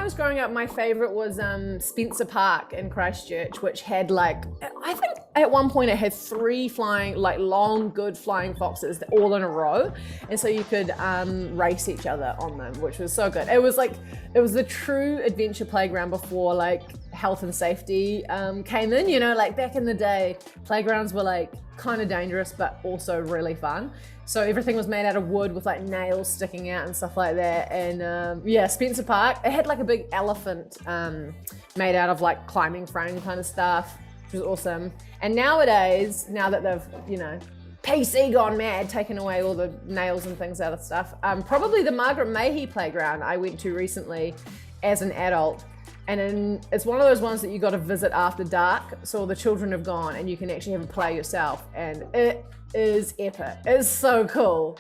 I was growing up, my favourite was Spencer Park in Christchurch, which had like, I think at one point it had 3 flying, like long, good flying foxes all in a row. And so you could race each other on them, which was so good. It was the true adventure playground before like health and safety came in, you know, like back in the day, playgrounds were like kind of dangerous, but also really fun. So everything was made out of wood with like nails sticking out and stuff like that. And yeah, Spencer Park, it had like a big elephant made out of like climbing frame kind of stuff, which was awesome. And nowadays, now that they've, you know, PC gone mad, taking away all the nails and things out of stuff, probably the Margaret Mayhew playground I went to recently as an adult. And it's one of those ones that you got to visit after dark, so all the children have gone and you can actually have a play yourself, and it is epic. It's so cool.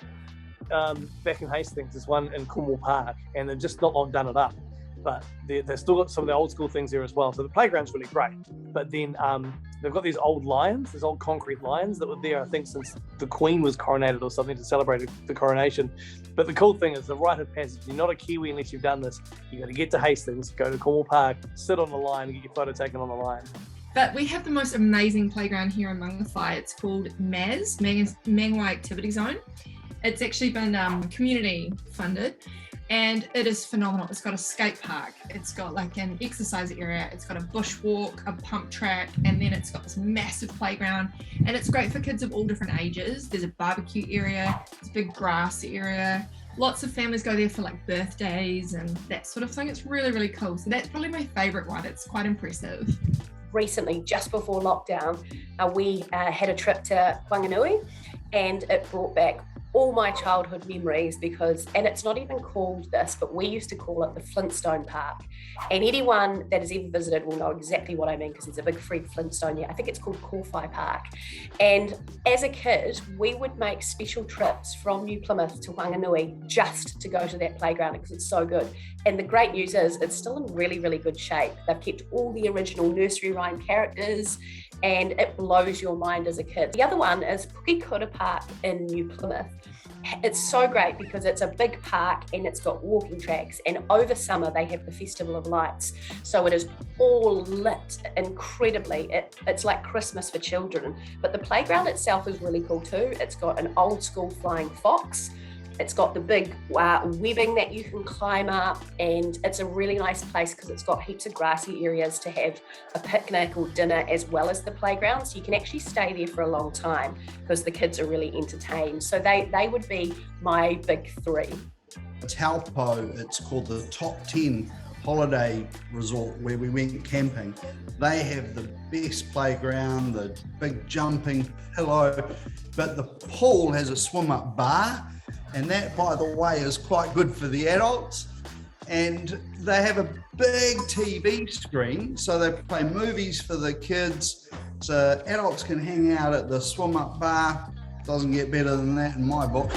Back in Hastings, there's one in Cornwall Park, and they've just not long done it up, but they've still got some of the old school things there as well. So the playground's really great, but then they've got these old lions, these old concrete lions that were there, I think, since the Queen was coronated or something, to celebrate the coronation. But the cool thing is the rite of passage. You're not a Kiwi unless you've done this. You got to get to Hastings, go to Cornwall Park, sit on the line, and get your photo taken on the line. But we have the most amazing playground here in Mangawhai. It's called MAZ, Mangawhai Activity Zone. It's actually been community funded, and it is phenomenal. It's got a skate park, it's got like an exercise area, it's got a bushwalk, a pump track, and then it's got this massive playground, and it's great for kids of all different ages. There's a barbecue area, there's a big grass area. Lots of families go there for like birthdays and that sort of thing. It's really, really cool. So that's probably my favorite one. It's quite impressive. Recently, just before lockdown, we had a trip to Whanganui, and it brought back all my childhood memories because, and it's not even called this, but we used to call it the Flintstone Park. And anyone that has ever visited will know exactly what I mean, because there's a big Fred Flintstone here. I think it's called Corwhai Park. And as a kid, we would make special trips from New Plymouth to Whanganui just to go to that playground because it's so good. And the great news is it's still in really, really good shape. They've kept all the original nursery rhyme characters, and it blows your mind as a kid. The other one is Pukekura Park in New Plymouth. It's so great because it's a big park and it's got walking tracks, and over summer they have the Festival of Lights. So it is all lit incredibly. It's like Christmas for children. But the playground itself is really cool too. It's got an old school flying fox. It's got the big webbing that you can climb up, and it's a really nice place because it's got heaps of grassy areas to have a picnic or dinner as well as the playground. So you can actually stay there for a long time because the kids are really entertained. So they would be my big 3. Taupo, it's called the Top 10 holiday resort where we went camping. They have the best playground, the big jumping pillow, but the pool has a swim up bar. And that, by the way, is quite good for the adults. And they have a big TV screen, so they play movies for the kids. So adults can hang out at the swim up bar. Doesn't get better than that in my book.